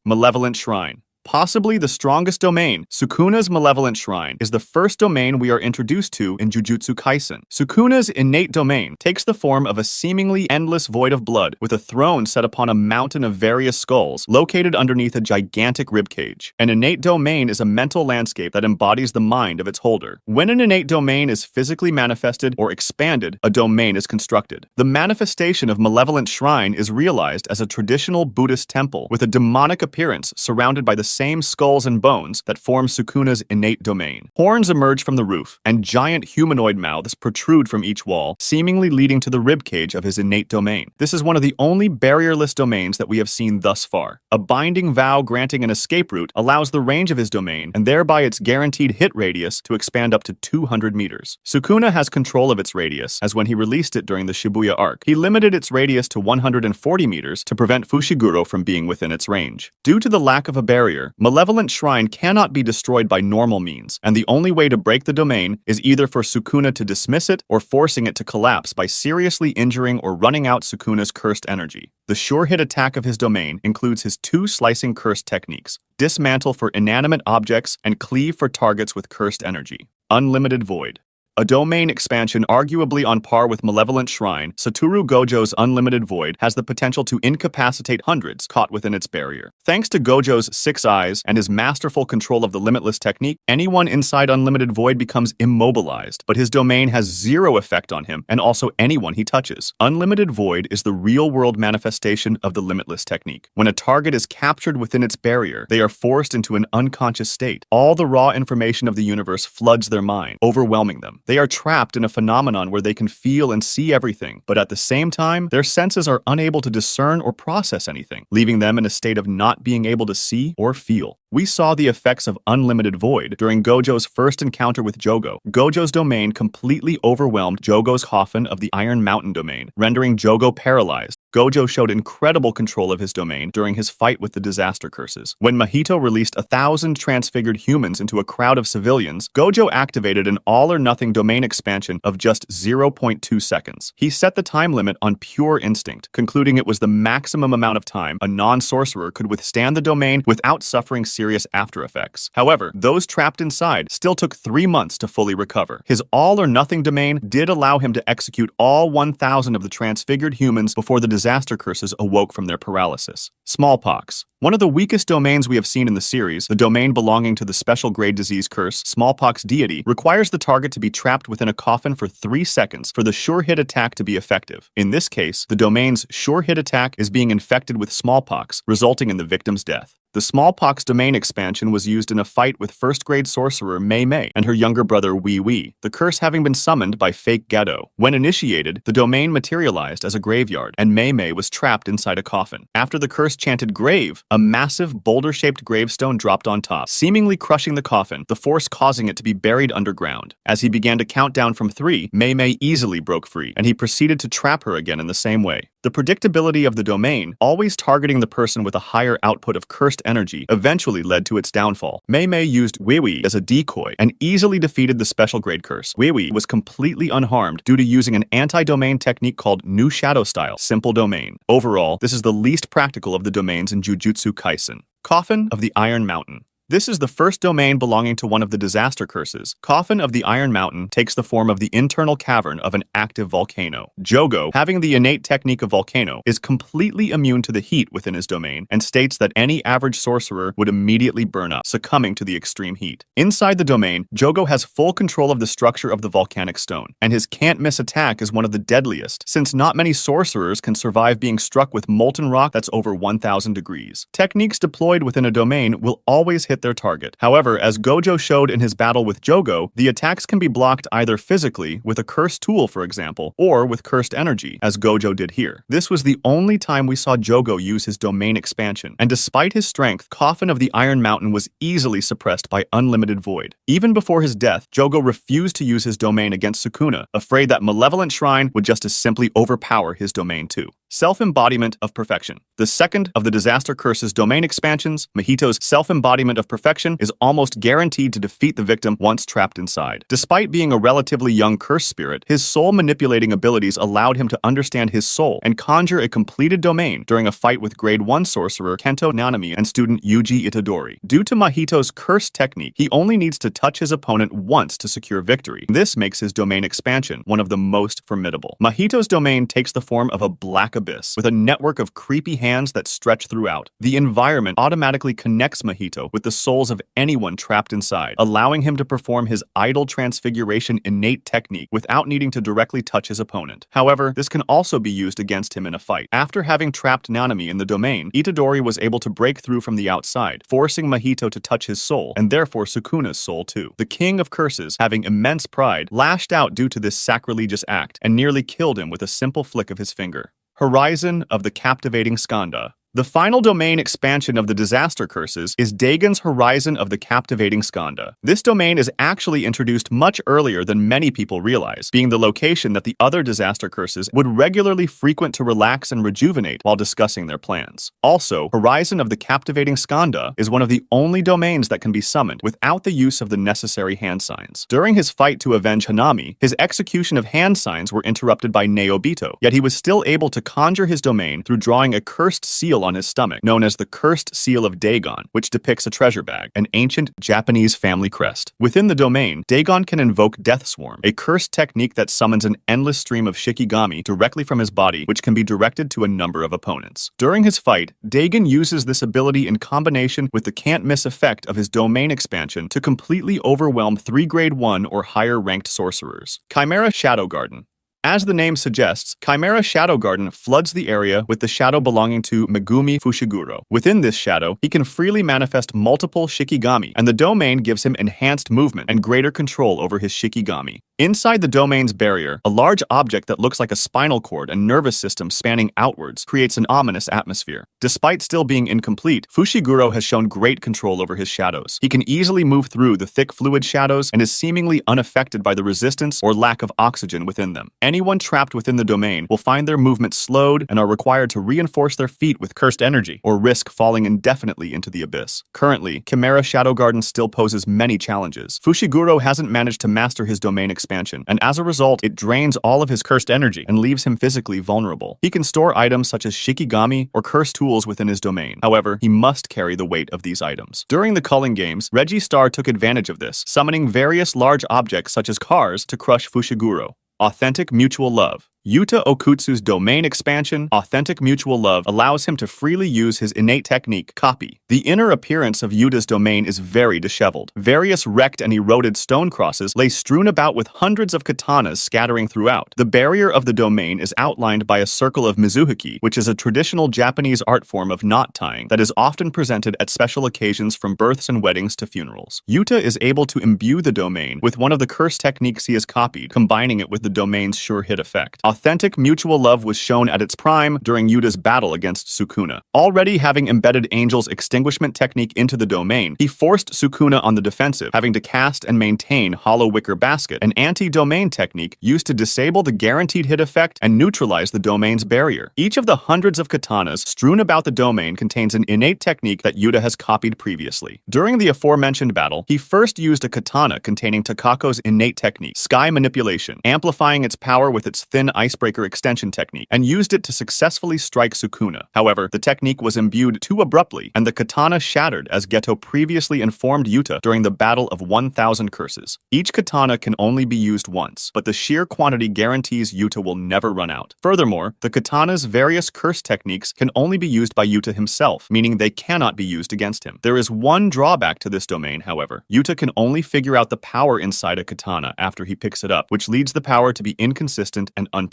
Malevolent Shrine. Possibly the strongest domain, Sukuna's Malevolent Shrine is the first domain we are introduced to in Jujutsu Kaisen. Sukuna's innate domain takes the form of a seemingly endless void of blood, with a throne set upon a mountain of various skulls located underneath a gigantic ribcage. An innate domain is a mental landscape that embodies the mind of its holder. When an innate domain is physically manifested or expanded, a domain is constructed. The manifestation of Malevolent Shrine is realized as a traditional Buddhist temple with a demonic appearance surrounded by the same skulls and bones that form Sukuna's innate domain. Horns emerge from the roof, and giant humanoid mouths protrude from each wall, seemingly leading to the ribcage of his innate domain. This is one of the only barrierless domains that we have seen thus far. A binding vow granting an escape route allows the range of his domain, and thereby its guaranteed hit radius, to expand up to 200 meters. Sukuna has control of its radius, as when he released it during the Shibuya arc, he limited its radius to 140 meters to prevent Fushiguro from being within its range. Due to the lack of a barrier, Malevolent Shrine cannot be destroyed by normal means, and the only way to break the domain is either for Sukuna to dismiss it or forcing it to collapse by seriously injuring or running out Sukuna's cursed energy. The sure-hit attack of his domain includes his two slicing curse techniques: dismantle for inanimate objects and cleave for targets with cursed energy. Unlimited Void. A domain expansion arguably on par with Malevolent Shrine, Satoru Gojo's Unlimited Void has the potential to incapacitate hundreds caught within its barrier. Thanks to Gojo's 6 eyes and his masterful control of the Limitless technique, anyone inside Unlimited Void becomes immobilized, but his domain has zero effect on him and also anyone he touches. Unlimited Void is the real-world manifestation of the Limitless technique. When a target is captured within its barrier, they are forced into an unconscious state. All the raw information of the universe floods their mind, overwhelming them. They are trapped in a phenomenon where they can feel and see everything, but at the same time, their senses are unable to discern or process anything, leaving them in a state of not being able to see or feel. We saw the effects of Unlimited Void during Gojo's first encounter with Jogo. Gojo's domain completely overwhelmed Jogo's Coffin of the Iron Mountain domain, rendering Jogo paralyzed. Gojo showed incredible control of his domain during his fight with the disaster curses. When Mahito released 1,000 transfigured humans into a crowd of civilians, Gojo activated an all-or-nothing domain expansion of just 0.2 seconds. He set the time limit on pure instinct, concluding it was the maximum amount of time a non-sorcerer could withstand the domain without suffering serious after effects. However, those trapped inside still took 3 months to fully recover. His all-or-nothing domain did allow him to execute all 1,000 of the transfigured humans before the disaster curses awoke from their paralysis. Smallpox. One of the weakest domains we have seen in the series, the domain belonging to the special grade disease curse, Smallpox Deity, requires the target to be trapped within a coffin for 3 seconds for the sure-hit attack to be effective. In this case, the domain's sure-hit attack is being infected with smallpox, resulting in the victim's death. The Smallpox domain expansion was used in a fight with first-grade sorcerer Mei Mei and her younger brother Wee Wee, the curse having been summoned by fake Gedo. When initiated, the domain materialized as a graveyard, and Mei Mei was trapped inside a coffin. After the curse chanted grave, a massive boulder-shaped gravestone dropped on top, seemingly crushing the coffin, the force causing it to be buried underground. As he began to count down from 3, Mei Mei easily broke free, and he proceeded to trap her again in the same way. The predictability of the domain, always targeting the person with a higher output of cursed energy, eventually led to its downfall. Mei Mei used Wee Wee as a decoy and easily defeated the special grade curse. Wee Wee was completely unharmed due to using an anti-domain technique called New Shadow Style, Simple Domain. Overall, this is the least practical of the domains in Jujutsu Kaisen. Coffin of the Iron Mountain. This is the first domain belonging to one of the disaster curses. Coffin of the Iron Mountain takes the form of the internal cavern of an active volcano. Jogo, having the innate technique of volcano, is completely immune to the heat within his domain and states that any average sorcerer would immediately burn up, succumbing to the extreme heat. Inside the domain, Jogo has full control of the structure of the volcanic stone, and his can't-miss attack is one of the deadliest, since not many sorcerers can survive being struck with molten rock that's over 1,000 degrees. Techniques deployed within a domain will always hit their target. However, as Gojo showed in his battle with Jogo, the attacks can be blocked either physically, with a cursed tool for example, or with cursed energy, as Gojo did here. This was the only time we saw Jogo use his domain expansion, and despite his strength, Coffin of the Iron Mountain was easily suppressed by Unlimited Void. Even before his death, Jogo refused to use his domain against Sukuna, afraid that Malevolent Shrine would just as simply overpower his domain too. Self-Embodiment of Perfection. The second of the Disaster Curse's domain expansions, Mahito's Self-Embodiment of Perfection is almost guaranteed to defeat the victim once trapped inside. Despite being a relatively young curse spirit, his soul-manipulating abilities allowed him to understand his soul and conjure a completed domain during a fight with Grade 1 sorcerer Kento Nanami and student Yuji Itadori. Due to Mahito's curse technique, he only needs to touch his opponent once to secure victory. This makes his domain expansion one of the most formidable. Mahito's domain takes the form of a black abyss, with a network of creepy hands that stretch throughout. The environment automatically connects Mahito with the souls of anyone trapped inside, allowing him to perform his Idel transfiguration innate technique without needing to directly touch his opponent. However, this can also be used against him in a fight. After having trapped Nanami in the domain, Itadori was able to break through from the outside, forcing Mahito to touch his soul, and therefore Sukuna's soul too. The King of Curses, having immense pride, lashed out due to this sacrilegious act and nearly killed him with a simple flick of his finger. Horizon of the Captivating Skandah. The final domain expansion of the Disaster Curses is Dagon's Horizon of the Captivating Skandah. This domain is actually introduced much earlier than many people realize, being the location that the other Disaster Curses would regularly frequent to relax and rejuvenate while discussing their plans. Also, Horizon of the Captivating Skandah is one of the only domains that can be summoned without the use of the necessary hand signs. During his fight to avenge Hanami, his execution of hand signs were interrupted by Neobito, yet he was still able to conjure his domain through drawing a cursed seal on his stomach, known as the Cursed Seal of Dagon, which depicts a treasure bag, an ancient Japanese family crest. Within the domain, Dagon can invoke Death Swarm, a cursed technique that summons an endless stream of Shikigami directly from his body, which can be directed to a number of opponents. During his fight, Dagon uses this ability in combination with the can't-miss effect of his domain expansion to completely overwhelm 3 Grade 1 or higher ranked sorcerers. Chimera Shadow Garden. As the name suggests, Chimera Shadow Garden floods the area with the shadow belonging to Megumi Fushiguro. Within this shadow, he can freely manifest multiple Shikigami, and the domain gives him enhanced movement and greater control over his Shikigami. Inside the domain's barrier, a large object that looks like a spinal cord and nervous system spanning outwards creates an ominous atmosphere. Despite still being incomplete, Fushiguro has shown great control over his shadows. He can easily move through the thick fluid shadows and is seemingly unaffected by the resistance or lack of oxygen within them. Anyone trapped within the domain will find their movement slowed and are required to reinforce their feet with cursed energy or risk falling indefinitely into the abyss. Currently, Chimera Shadow Garden still poses many challenges. Fushiguro hasn't managed to master his domain expansion, and as a result, it drains all of his cursed energy and leaves him physically vulnerable. He can store items such as Shikigami or cursed tools within his domain. However, he must carry the weight of these items. During the culling games, Reggie Star took advantage of this, summoning various large objects such as cars to crush Fushiguro. Authentic Mutual Love. Yuta Okutsu's domain expansion, Authentic Mutual Love, allows him to freely use his innate technique, Copy. The inner appearance of Yuta's domain is very disheveled. Various wrecked and eroded stone crosses lay strewn about with hundreds of katanas scattering throughout. The barrier of the domain is outlined by a circle of mizuhiki, which is a traditional Japanese art form of knot tying that is often presented at special occasions from births and weddings to funerals. Yuta is able to imbue the domain with one of the curse techniques he has copied, combining it with the domain's sure hit effect. Authentic Mutual Love was shown at its prime during Yuta's battle against Sukuna. Already having embedded Angel's extinguishment technique into the domain, he forced Sukuna on the defensive, having to cast and maintain Hollow Wicker Basket, an anti-domain technique used to disable the guaranteed hit effect and neutralize the domain's barrier. Each of the hundreds of katanas strewn about the domain contains an innate technique that Yuta has copied previously. During the aforementioned battle, he first used a katana containing Takako's innate technique, Sky Manipulation, amplifying its power with its thin icebreaker extension technique, and used it to successfully strike Sukuna. However, the technique was imbued too abruptly, and the katana shattered as Geto previously informed Yuta during the Battle of 1,000 Curses. Each katana can only be used once, but the sheer quantity guarantees Yuta will never run out. Furthermore, the katana's various curse techniques can only be used by Yuta himself, meaning they cannot be used against him. There is one drawback to this domain, however. Yuta can only figure out the power inside a katana after he picks it up, which leads the power to be inconsistent and unpredictable.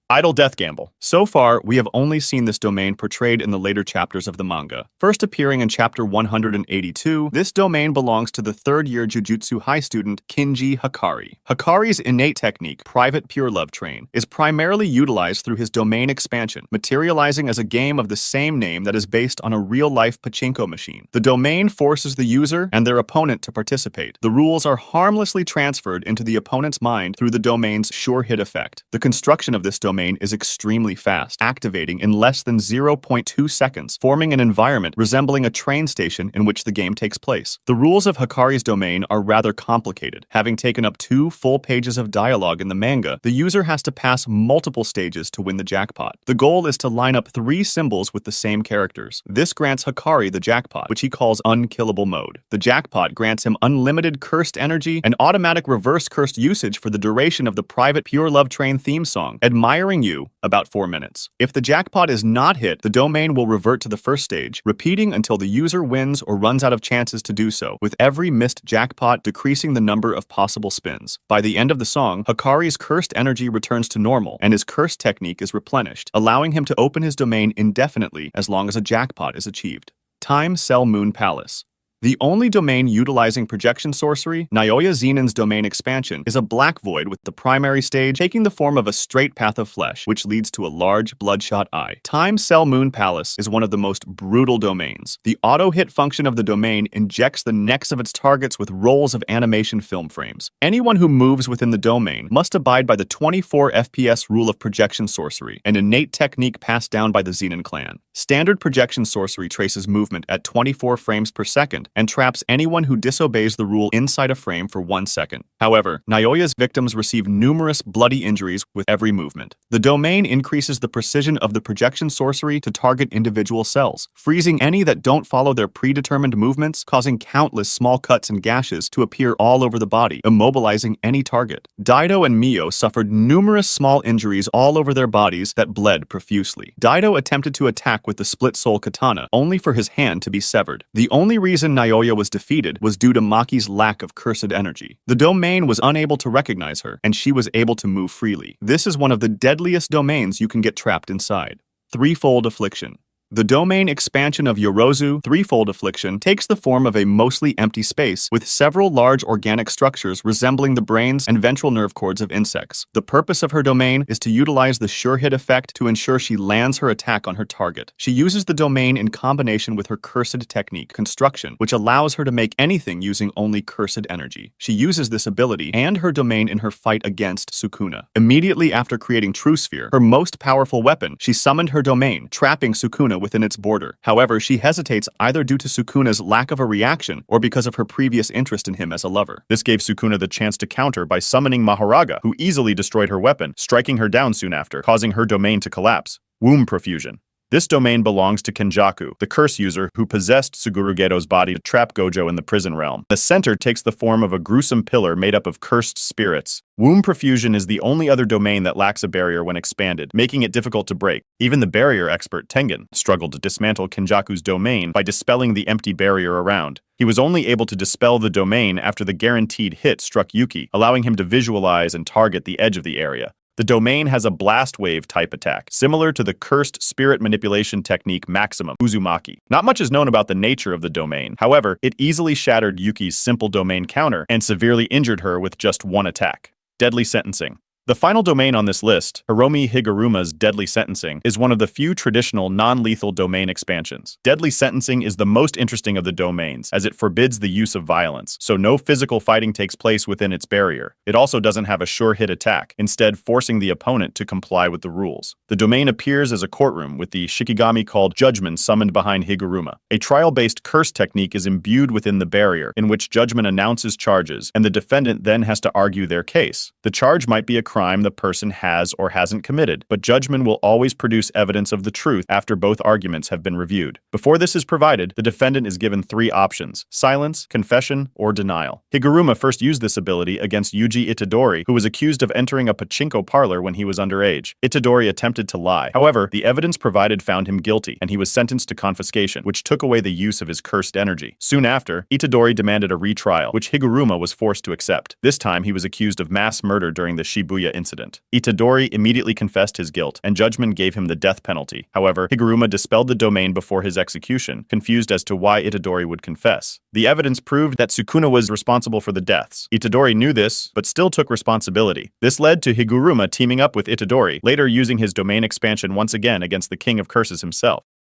Idle Death Gamble. So far, we have only seen this domain portrayed in the later chapters of the manga. First appearing in chapter 182, this domain belongs to the third-year Jujutsu High student Kinji Hakari. Hakari's innate technique, Private Pure Love Train, is primarily utilized through his domain expansion, materializing as a game of the same name that is based on a real-life pachinko machine. The domain forces the user and their opponent to participate. The rules are harmlessly transferred into the opponent's mind through the domain's sure hit effect. The construction of this domain is extremely fast, activating in less than 0.2 seconds, forming an environment resembling a train station in which the game takes place. The rules of Hikari's domain are rather complicated. Having taken up 2 full pages of dialogue in the manga, the user has to pass multiple stages to win the jackpot. The goal is to line up 3 symbols with the same characters. This grants Hikari the jackpot, which he calls unkillable mode. The jackpot grants him unlimited cursed energy and automatic reverse cursed usage for the duration of the private Pure Love Train theme song, Admiring You, about 4 minutes. If the jackpot is not hit, the domain will revert to the first stage, repeating until the user wins or runs out of chances to do so, with every missed jackpot decreasing the number of possible spins. By the end of the song, Hikari's cursed energy returns to normal, and his curse technique is replenished, allowing him to open his domain indefinitely as long as a jackpot is achieved. Time Cell Moon Palace. The only domain utilizing projection sorcery, Naoya Zenon's domain expansion, is a black void with the primary stage taking the form of a straight path of flesh, which leads to a large bloodshot eye. Time Cell Moon Palace is one of the most brutal domains. The auto-hit function of the domain injects the necks of its targets with rolls of animation film frames. Anyone who moves within the domain must abide by the 24 FPS rule of projection sorcery, an innate technique passed down by the Zenon clan. Standard projection sorcery traces movement at 24 frames per second, and traps anyone who disobeys the rule inside a frame for 1 second. However, Naoya's victims receive numerous bloody injuries with every movement. The domain increases the precision of the projection sorcery to target individual cells, freezing any that don't follow their predetermined movements, causing countless small cuts and gashes to appear all over the body, immobilizing any target. Dido and Mio suffered numerous small injuries all over their bodies that bled profusely. Dido attempted to attack with the split soul katana, only for his hand to be severed. The only reason Naoya was defeated was due to Maki's lack of cursed energy. The domain was unable to recognize her, and she was able to move freely. This is one of the deadliest domains you can get trapped inside. Threefold Affliction. The domain expansion of Yorozu, Threefold Affliction, takes the form of a mostly empty space with several large organic structures resembling the brains and ventral nerve cords of insects. The purpose of her domain is to utilize the sure hit effect to ensure she lands her attack on her target. She uses the domain in combination with her cursed technique, Construction, which allows her to make anything using only cursed energy. She uses this ability and her domain in her fight against Sukuna. Immediately after creating True Sphere, her most powerful weapon, she summoned her domain, trapping Sukuna within its border. However, she hesitates either due to Sukuna's lack of a reaction or because of her previous interest in him as a lover. This gave Sukuna the chance to counter by summoning Mahoraga, who easily destroyed her weapon, striking her down soon after, causing her domain to collapse. Womb Profusion. This domain belongs to Kenjaku, the curse user who possessed Suguru Gedo's body to trap Gojo in the prison realm. The center takes the form of a gruesome pillar made up of cursed spirits. Womb Profusion is the only other domain that lacks a barrier when expanded, making it difficult to break. Even the barrier expert Tengen struggled to dismantle Kenjaku's domain by dispelling the empty barrier around. He was only able to dispel the domain after the guaranteed hit struck Yuki, allowing him to visualize and target the edge of the area. The domain has a blast wave type attack, similar to the cursed spirit manipulation technique Maximum Uzumaki. Not much is known about the nature of the domain. However, it easily shattered Yuki's simple domain counter and severely injured her with just 1 attack. Deadly Sentencing. The final domain on this list, Hiromi Higuruma's Deadly Sentencing, is one of the few traditional non-lethal domain expansions. Deadly Sentencing is the most interesting of the domains, as it forbids the use of violence, so no physical fighting takes place within its barrier. It also doesn't have a sure hit attack, instead forcing the opponent to comply with the rules. The domain appears as a courtroom with the Shikigami called Judgment summoned behind Higuruma. A trial-based curse technique is imbued within the barrier, in which Judgment announces charges, and the defendant then has to argue their case. The charge might be a crime the person has or hasn't committed, but Judgment will always produce evidence of the truth after both arguments have been reviewed. Before this is provided, the defendant is given 3 options: silence, confession, or denial. Higuruma first used this ability against Yuji Itadori, who was accused of entering a pachinko parlor when he was underage. Itadori attempted to lie. However, the evidence provided found him guilty, and he was sentenced to confiscation, which took away the use of his cursed energy. Soon after, Itadori demanded a retrial, which Higuruma was forced to accept. This time, he was accused of mass murder during the Shibuya incident. Itadori immediately confessed his guilt, and Judgment gave him the death penalty. However, Higuruma dispelled the domain before his execution, confused as to why Itadori would confess. The evidence proved that Sukuna was responsible for the deaths. Itadori knew this, but still took responsibility. This led to Higuruma teaming up with Itadori, later using his domain expansion once again against the King of Curses himself.